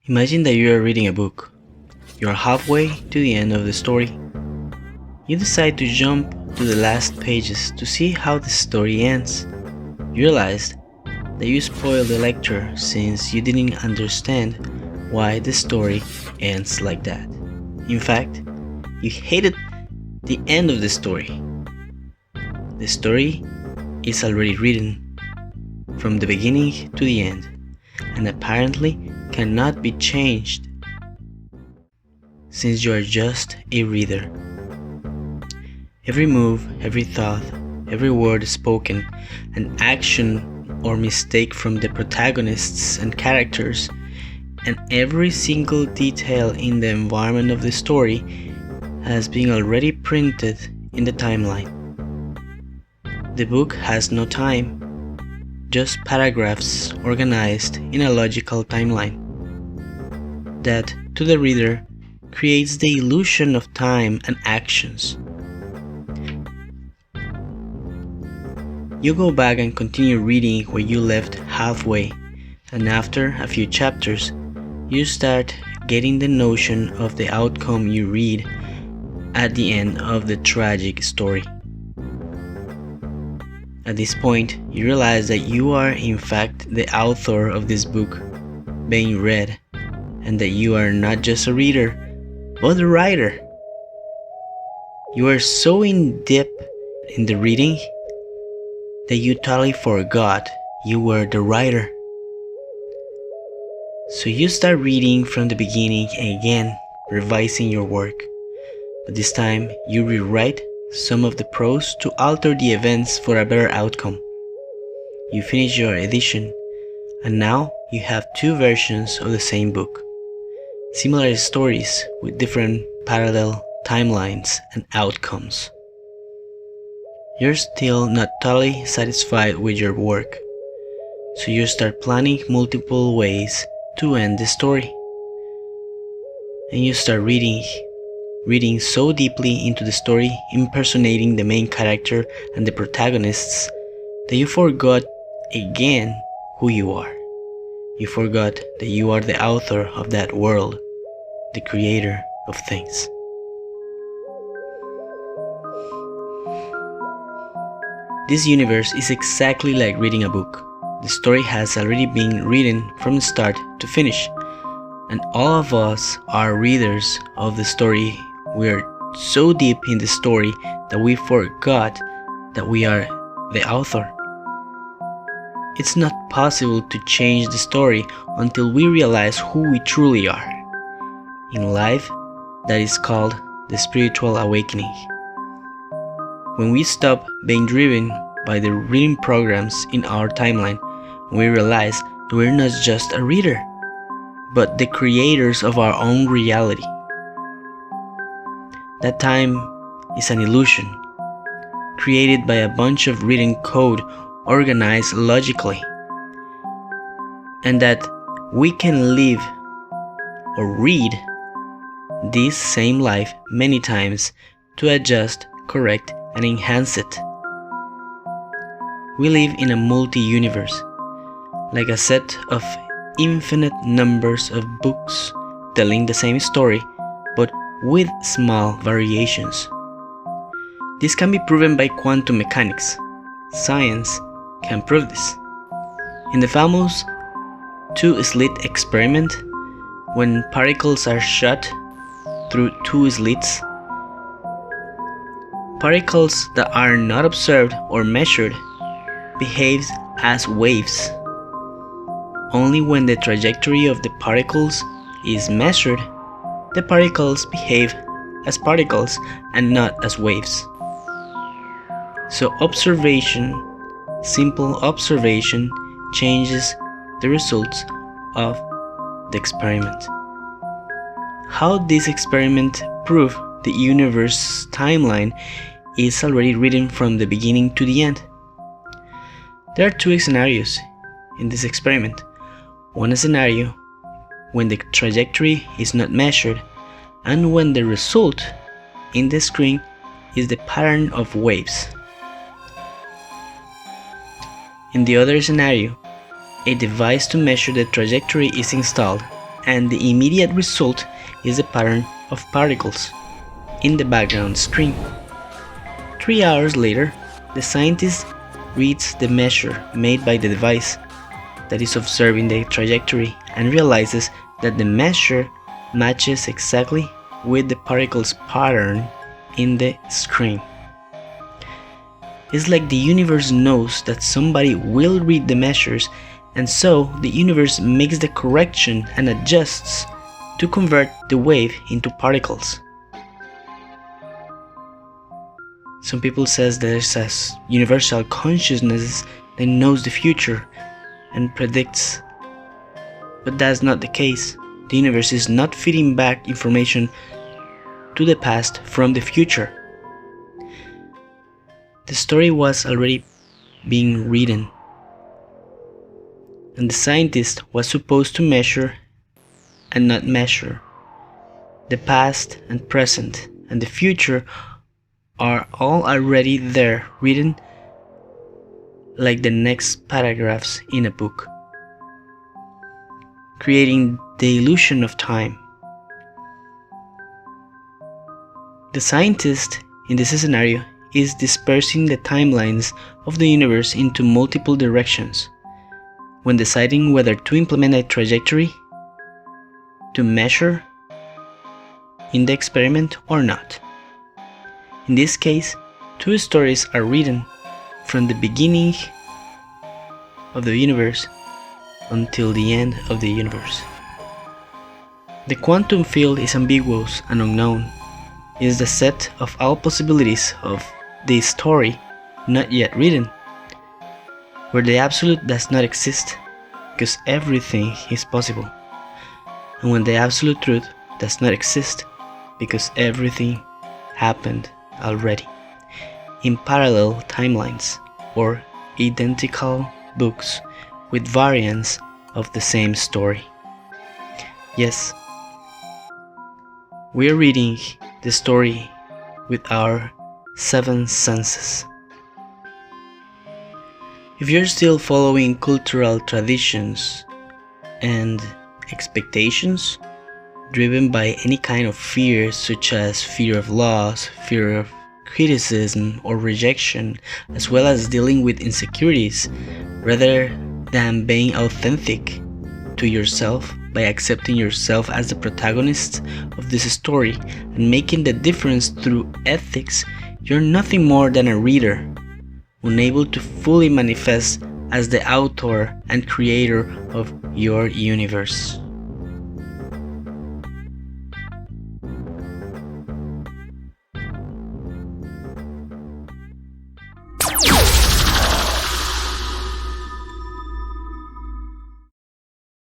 Imagine that you are reading a book. You are halfway to the end of the story. You decide to jump to the last pages to see how the story ends. You realize that you spoiled the lecture since you didn't understand why the story ends like that. In fact, you hated the end of the story. The story is already written from the beginning to the end and apparently cannot be changed since you are just a reader. Every move, every thought, every word spoken, an action or mistake from the protagonists and characters, and every single detail in the environment of the story has been already printed in the timeline. The book has no time, just paragraphs organized in a logical timeline that, to the reader, creates the illusion of time and actions. You go back and continue reading where you left halfway, and after a few chapters, you start getting the notion of the outcome you read at the end of the tragic story. At this point, you realize that you are in fact the author of this book being read, and that you are not just a reader, but the writer. You are so in depth in the reading that you totally forgot you were the writer. So you start reading from the beginning again, revising your work. But this time, you rewrite some of the prose to alter the events for a better outcome. You finish your edition, and now you have two versions of the same book. Similar stories with different parallel timelines and outcomes. You're still not totally satisfied with your work, so you start planning multiple ways to end the story. And you start reading so deeply into the story, impersonating the main character and the protagonists, that you forgot again who you are. You forgot that you are the author of that world, the creator of things. This universe is exactly like reading a book. The story has already been written from start to finish, and all of us are readers of the story. We are so deep in the story that we forgot that we are the author. It's not possible to change the story until we realize who we truly are. In life, that is called the spiritual awakening. When we stop being driven by the reading programs in our timeline, we realize that we're not just a reader, but the creators of our own reality. That time is an illusion, created by a bunch of written code organized logically, and that we can live or read this same life many times to adjust, correct, and enhance it. We live in a multi-universe, like a set of infinite numbers of books telling the same story, but with small variations. This can be proven by quantum mechanics. Science can prove this. In the famous Slit Experiment, when particles are shot through two slits, particles that are not observed or measured behave as waves. Only when the trajectory of the particles is measured, the particles behave as particles and not as waves. So simple observation, changes the results of the experiment. How this experiment proves the universe's timeline is already written from the beginning to the end. There are two scenarios in this experiment. One scenario when the trajectory is not measured, and when the result in the screen is the pattern of waves. In the other scenario, a device to measure the trajectory is installed, and the immediate result is a pattern of particles in the background screen. 3 hours later, the scientist reads the measure made by the device that is observing the trajectory and realizes that the measure matches exactly with the particles pattern in the screen. It's like the universe knows that somebody will read the measures, and so the universe makes the correction and adjusts to convert the wave into particles. Some people says there's a universal consciousness that knows the future and predicts, but that's not the case. The universe is not feeding back information to the past from the future. The story was already being written, and the scientist was supposed to measure and not measure. The past and present and the future are all already there, written like the next paragraphs in a book, creating the illusion of time. The scientist in this scenario is dispersing the timelines of the universe into multiple directions when deciding whether to implement a trajectory to measure in the experiment or not. In this case, 2 stories are written from the beginning of the universe until the end of the universe. The quantum field is ambiguous and unknown. It is the set of all possibilities of the story not yet written, where the absolute does not exist because everything is possible, and when the absolute truth does not exist because everything happened already, in parallel timelines or identical books with variants of the same story. Yes, we are reading the story with our 7 senses. If you're still following cultural traditions and expectations driven by any kind of fear, such as fear of loss, fear of criticism or rejection, as well as dealing with insecurities, rather than being authentic to yourself by accepting yourself as the protagonist of this story and making the difference through ethics, you're nothing more than a reader, unable to fully manifest as the author and creator of your universe.